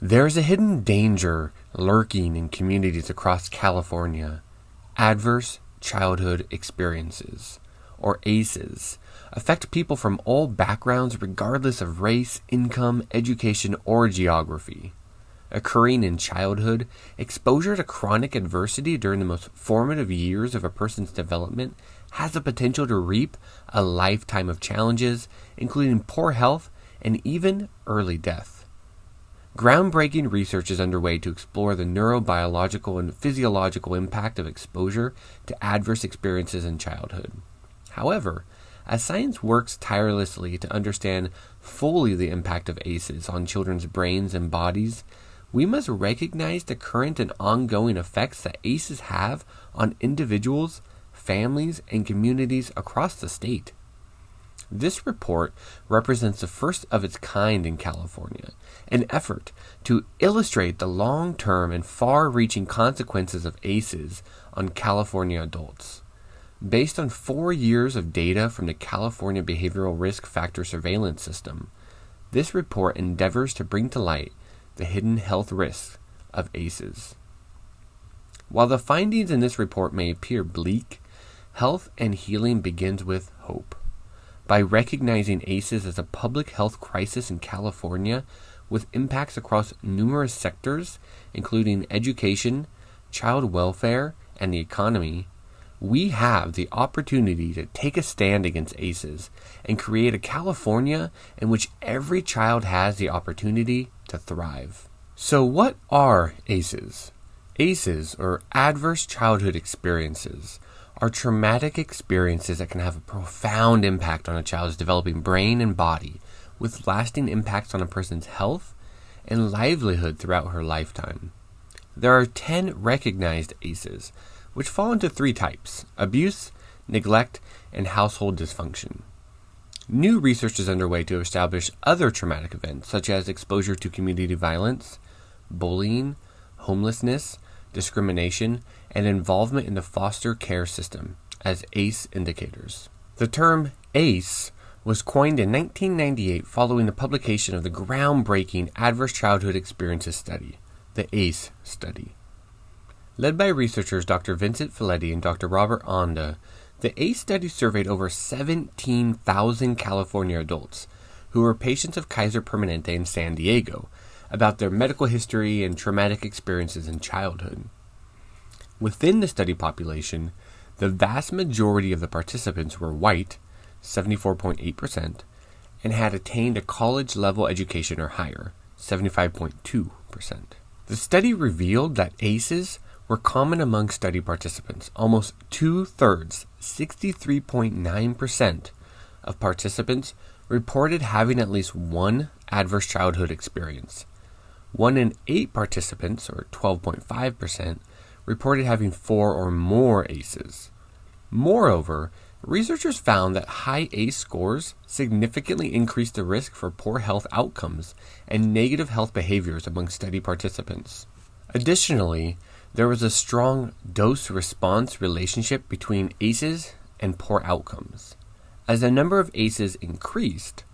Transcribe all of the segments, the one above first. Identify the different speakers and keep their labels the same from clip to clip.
Speaker 1: There's a hidden danger lurking in communities across California. Adverse childhood experiences, or ACEs, affect people from all backgrounds regardless of race, income, education, or geography. Occurring in childhood, exposure to chronic adversity during the most formative years of a person's development has the potential to reap a lifetime of challenges, including poor health and even early death. Groundbreaking research is underway to explore the neurobiological and physiological impact of exposure to adverse experiences in childhood. However, as science works tirelessly to understand fully the impact of ACEs on children's brains and bodies, we must recognize the current and ongoing effects that ACEs have on individuals, families, and communities across the state. This report represents the first of its kind in California, an effort to illustrate the long-term and far-reaching consequences of ACEs on California adults. Based on 4 years of data from the California Behavioral Risk Factor Surveillance System, this report endeavors to bring to light the hidden health risks of ACEs. While the findings in this report may appear bleak, health and healing begins with hope. By recognizing ACEs as a public health crisis in California with impacts across numerous sectors, including education, child welfare, and the economy, we have the opportunity to take a stand against ACEs and create a California in which every child has the opportunity to thrive. So what are ACEs? ACEs, or Adverse Childhood Experiences, are traumatic experiences that can have a profound impact on a child's developing brain and body, with lasting impacts on a person's health and livelihood throughout her lifetime. There are 10 recognized ACEs, which fall into 3 types: abuse, neglect, and household dysfunction. New research is underway to establish other traumatic events, such as exposure to community violence, bullying, homelessness, discrimination, and involvement in the foster care system as ACE indicators. The term ACE was coined in 1998 following the publication of the groundbreaking Adverse Childhood Experiences Study, the ACE study. Led by researchers Dr. Vincent Felitti and Dr. Robert Onda, the ACE study surveyed over 17,000 California adults who were patients of Kaiser Permanente in San Diego about their medical history and traumatic experiences in childhood. Within the study population, the vast majority of the participants were white, 74.8%, and had attained a college-level education or higher, 75.2%. The study revealed that ACEs were common among study participants. Almost 2/3, 63.9%, of participants reported having at least one adverse childhood experience. 1 in 8 participants, or 12.5%, reported having 4 or more ACEs. Moreover, researchers found that high ACE scores significantly increased the risk for poor health outcomes and negative health behaviors among study participants. Additionally, there was a strong dose-response relationship between ACEs and poor outcomes. As the number of ACEs increased,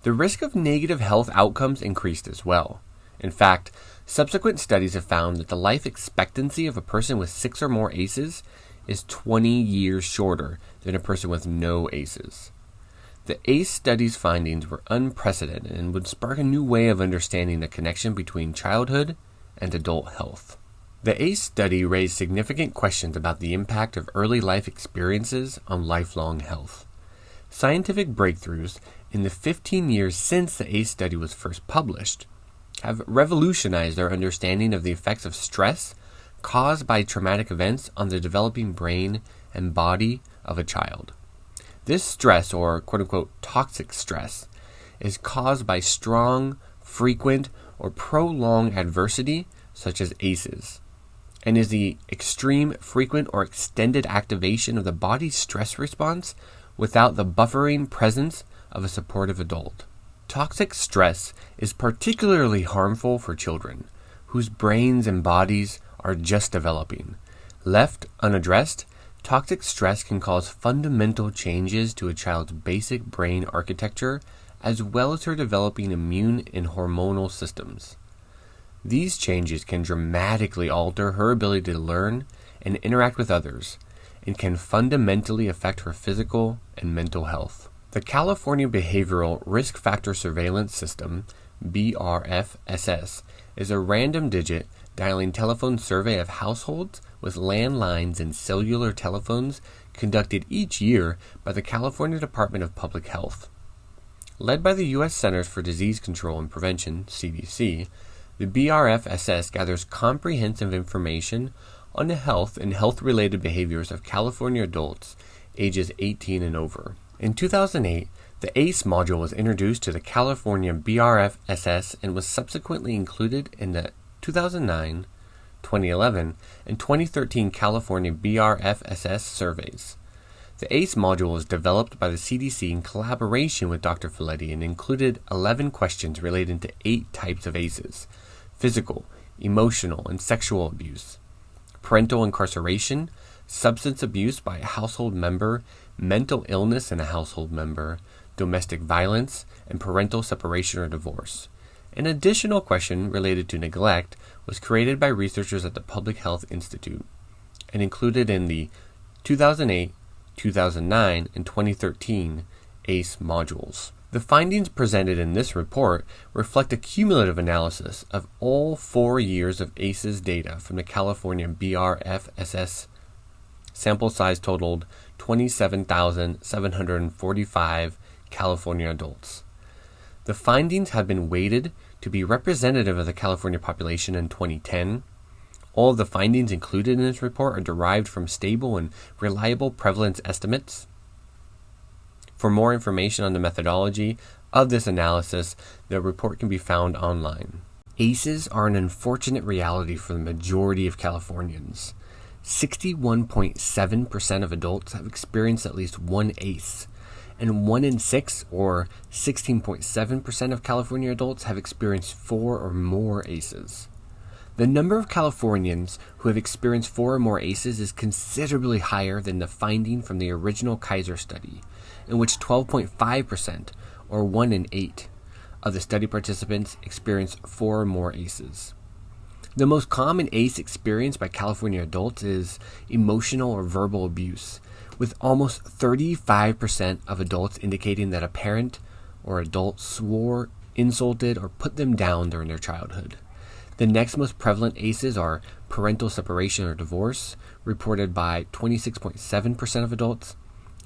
Speaker 1: the risk of negative health outcomes increased as well. In fact, subsequent studies have found that the life expectancy of a person with 6 or more ACEs is 20 years shorter than a person with no ACEs. The ACE study's findings were unprecedented and would spark a new way of understanding the connection between childhood and adult health. The ACE study raised significant questions about the impact of early life experiences on lifelong health. Scientific breakthroughs in the 15 years since the ACE study was first published have revolutionized our understanding of the effects of stress caused by traumatic events on the developing brain and body of a child. This stress, or quote-unquote toxic stress, is caused by strong, frequent, or prolonged adversity such as ACEs, and is the extreme, frequent, or extended activation of the body's stress response without the buffering presence of a supportive adult. Toxic stress is particularly harmful for children, whose brains and bodies are just developing. Left unaddressed, toxic stress can cause fundamental changes to a child's basic brain architecture, as well as her developing immune and hormonal systems. These changes can dramatically alter her ability to learn and interact with others, and can fundamentally affect her physical and mental health. The California Behavioral Risk Factor Surveillance System, BRFSS, is a random digit dialing telephone survey of households with landlines and cellular telephones conducted each year by the California Department of Public Health. Led by the U.S. Centers for Disease Control and Prevention, CDC, the BRFSS gathers comprehensive information on the health and health-related behaviors of California adults ages 18 and over. In 2008, the ACE module was introduced to the California BRFSS and was subsequently included in the 2009, 2011, and 2013 California BRFSS surveys. The ACE module was developed by the CDC in collaboration with Dr. Felitti and included 11 questions related to 8 types of ACEs: physical, emotional, and sexual abuse, parental incarceration, substance abuse by a household member, mental illness in a household member, domestic violence, and parental separation or divorce. An additional question related to neglect was created by researchers at the Public Health Institute and included in the 2008, 2009, and 2013 ACE modules. The findings presented in this report reflect a cumulative analysis of all 4 years of ACEs data from the California BRFSS. Sample size totaled 27,745 California adults. The findings have been weighted to be representative of the California population in 2010. All of the findings included in this report are derived from stable and reliable prevalence estimates. For more information on the methodology of this analysis, the report can be found online. ACEs are an unfortunate reality for the majority of Californians. 61.7% of adults have experienced at least one ACE, and 1 in 6, or 16.7% of California adults, have experienced 4 or more ACEs. The number of Californians who have experienced 4 or more ACEs is considerably higher than the finding from the original Kaiser study, in which 12.5%, or 1 in 8, of the study participants experienced 4 or more ACEs. The most common ACE experienced by California adults is emotional or verbal abuse, with almost 35% of adults indicating that a parent or adult swore, insulted, or put them down during their childhood. The next most prevalent ACEs are parental separation or divorce, reported by 26.7% of adults,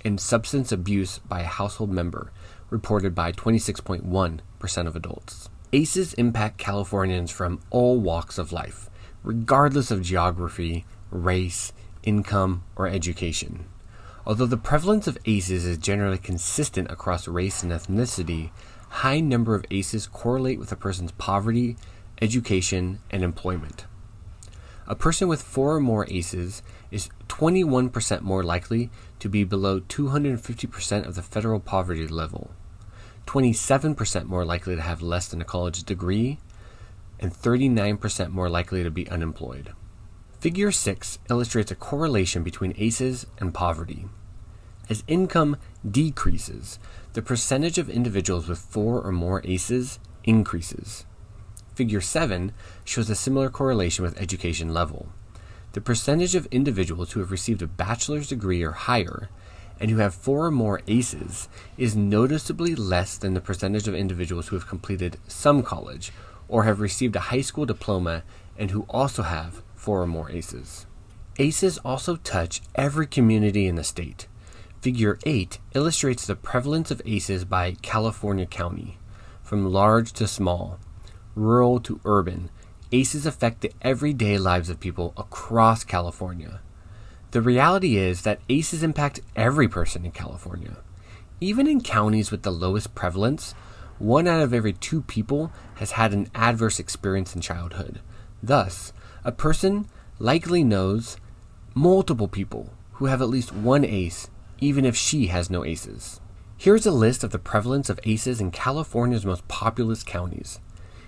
Speaker 1: and substance abuse by a household member, reported by 26.1% of adults. ACEs impact Californians from all walks of life, regardless of geography, race, income, or education. Although the prevalence of ACEs is generally consistent across race and ethnicity, high number of ACEs correlate with a person's poverty, education, and employment. A person with 4 or more ACEs is 21% more likely to be below 250% of the federal poverty level, 27% more likely to have less than a college degree, and 39% more likely to be unemployed. Figure 6 illustrates a correlation between ACEs and poverty. As income decreases, the percentage of individuals with 4 or more ACEs increases. Figure 7 shows a similar correlation with education level. The percentage of individuals who have received a bachelor's degree or higher and who have 4 or more ACEs is noticeably less than the percentage of individuals who have completed some college or have received a high school diploma and who also have 4 or more ACEs. ACEs also touch every community in the state. Figure 8 illustrates the prevalence of ACEs by California county, from large to small, rural to urban. ACEs affect the everyday lives of people across California. The reality is that ACEs impact every person in California. Even in counties with the lowest prevalence, 1 out of every 2 people has had an adverse experience in childhood. Thus, a person likely knows multiple people who have at least 1 ACE, even if she has no ACEs. Here's a list of the prevalence of ACEs in California's most populous counties.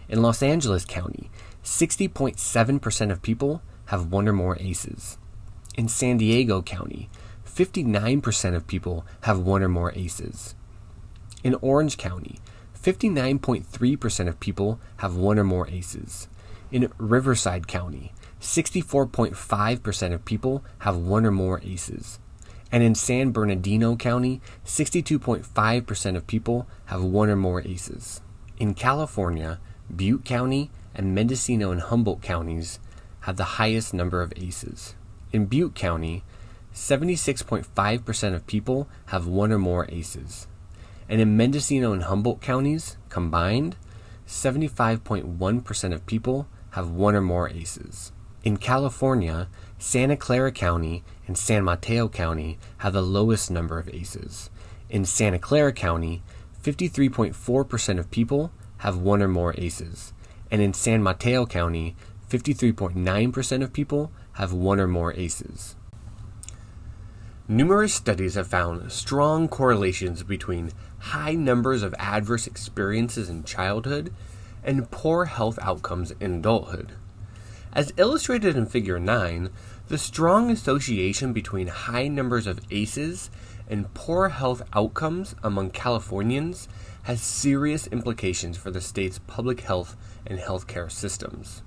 Speaker 1: In Los Angeles County, 60.7% of people have 1 or more ACEs. In San Diego County, 59% of people have 1 or more ACEs. In Orange County, 59.3% of people have 1 or more ACEs. In Riverside County, 64.5% of people have one or more ACEs. And in San Bernardino County, 62.5% of people have one or more ACEs. In California, Butte County and Mendocino and Humboldt counties have the highest number of ACEs. In Butte County, 76.5% of people have one or more ACEs. And in Mendocino and Humboldt counties, combined, 75.1% of people have one or more ACEs. In California, Santa Clara County and San Mateo County have the lowest number of ACEs. In Santa Clara County, 53.4% of people have one or more ACEs. And in San Mateo County, 53.9% of people have one or more ACEs. Numerous studies have found strong correlations between high numbers of adverse experiences in childhood and poor health outcomes in adulthood. As illustrated in Figure 9, the strong association between high numbers of ACEs and poor health outcomes among Californians has serious implications for the state's public health and healthcare systems.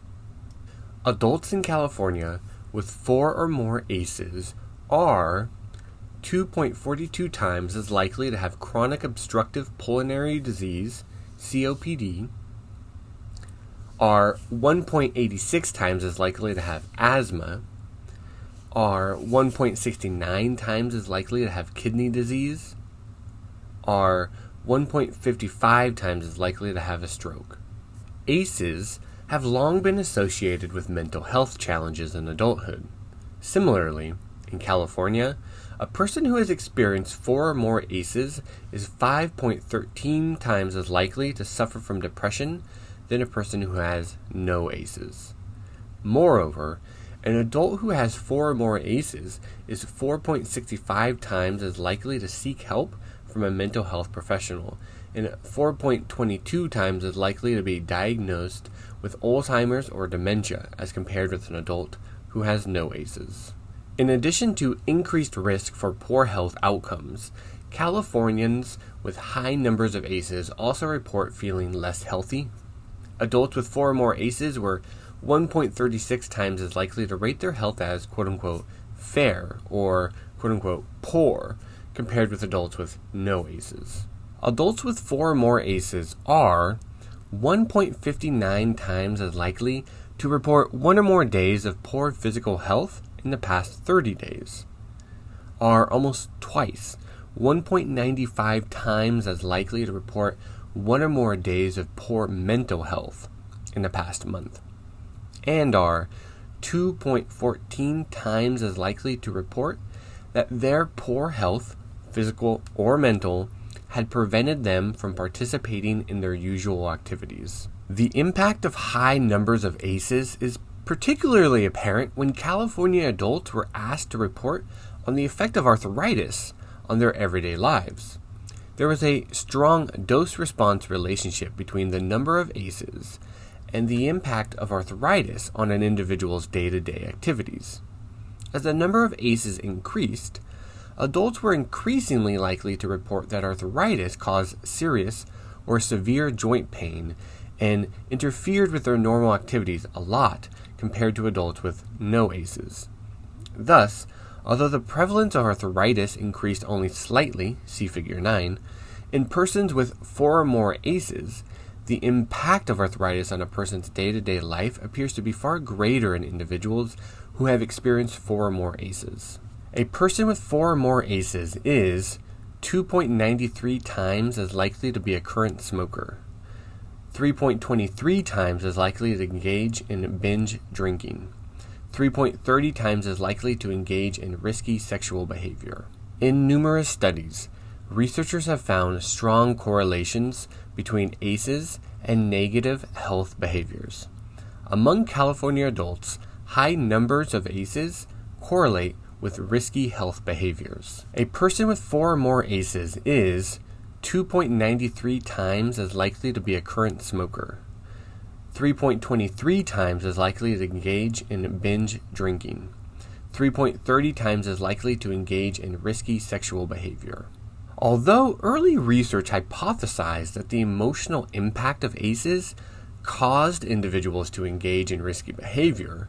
Speaker 1: Adults in California with 4 or more ACEs are 2.42 times as likely to have chronic obstructive pulmonary disease, COPD, are 1.86 times as likely to have asthma, are 1.69 times as likely to have kidney disease, are 1.55 times as likely to have a stroke. ACEs have long been associated with mental health challenges in adulthood. Similarly, in California, a person who has experienced 4 or more ACEs is 5.13 times as likely to suffer from depression than a person who has no ACEs. Moreover, an adult who has 4 or more ACEs is 4.65 times as likely to seek help from a mental health professional and 4.22 times as likely to be diagnosed with Alzheimer's or dementia as compared with an adult who has no ACEs. In addition to increased risk for poor health outcomes, Californians with high numbers of ACEs also report feeling less healthy. Adults with 4 or more ACEs were 1.36 times as likely to rate their health as quote-unquote fair or quote-unquote poor compared with adults with no ACEs. Adults with 4 or more ACEs are 1.59 times as likely to report 1 or more days of poor physical health in the past 30 days, are almost twice, 1.95 times as likely to report 1 or more days of poor mental health in the past month, and are 2.14 times as likely to report that their poor health, physical or mental, had prevented them from participating in their usual activities. The impact of high numbers of ACEs is particularly apparent when California adults were asked to report on the effect of arthritis on their everyday lives. There was a strong dose-response relationship between the number of ACEs and the impact of arthritis on an individual's day-to-day activities. As the number of ACEs increased, adults were increasingly likely to report that arthritis caused serious or severe joint pain and interfered with their normal activities a lot compared to adults with no ACEs. Thus, although the prevalence of arthritis increased only slightly, see Figure 9, in persons with 4 or more ACEs, the impact of arthritis on a person's day-to-day life appears to be far greater in individuals who have experienced 4 or more ACEs. A person with 4 or more ACEs is 2.93 times as likely to be a current smoker, 3.23 times as likely to engage in binge drinking, 3.30 times as likely to engage in risky sexual behavior. In numerous studies, researchers have found strong correlations between ACEs and negative health behaviors. Among California adults, high numbers of ACEs correlate with risky health behaviors. A person with 4 or more ACEs is 2.93 times as likely to be a current smoker, 3.23 times as likely to engage in binge drinking, 3.30 times as likely to engage in risky sexual behavior. Although early research hypothesized that the emotional impact of ACEs caused individuals to engage in risky behavior,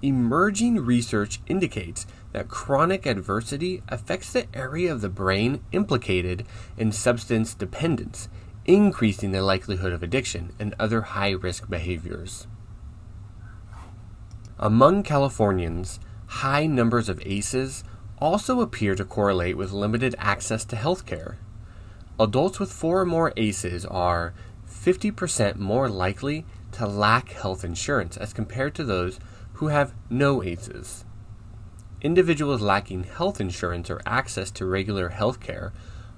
Speaker 1: emerging research indicates that chronic adversity affects the area of the brain implicated in substance dependence, increasing the likelihood of addiction and other high-risk behaviors. Among Californians, high numbers of ACEs also appear to correlate with limited access to health care. Adults with 4 or more ACEs are 50% more likely to lack health insurance as compared to those who have no ACEs. Individuals lacking health insurance or access to regular health care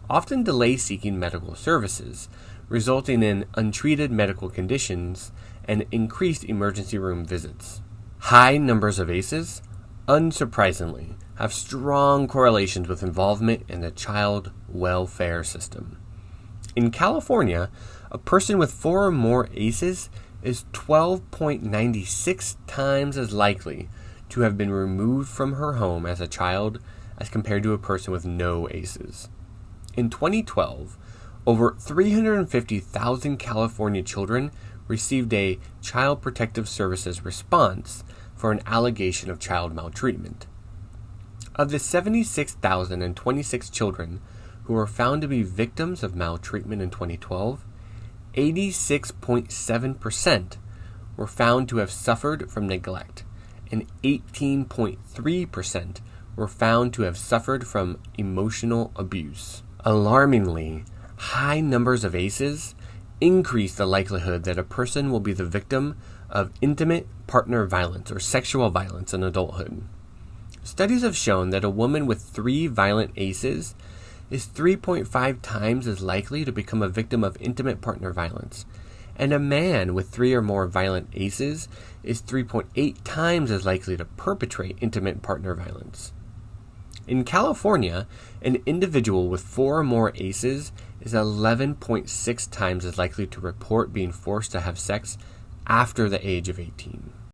Speaker 1: often delay seeking medical services, resulting in untreated medical conditions and increased emergency room visits. High numbers of ACEs, unsurprisingly, have strong correlations with involvement in the child welfare system. In California, a person with 4 or more ACEs is 12.96 times as likely to have been removed from her home as a child as compared to a person with no ACEs. In 2012, over 350,000 California children received a Child Protective Services response for an allegation of child maltreatment. Of the 76,026 children who were found to be victims of maltreatment in 2012, 86.7% were found to have suffered from neglect, and 18.3% were found to have suffered from emotional abuse. Alarmingly, high numbers of ACEs increase the likelihood that a person will be the victim of intimate partner violence or sexual violence in adulthood. Studies have shown that a woman with 3 violent ACEs is 3.5 times as likely to become a victim of intimate partner violence, and a man with 3 or more violent ACEs is 3.8 times as likely to perpetrate intimate partner violence. In California, an individual with 4 or more ACEs is 11.6 times as likely to report being forced to have sex after the age of 18.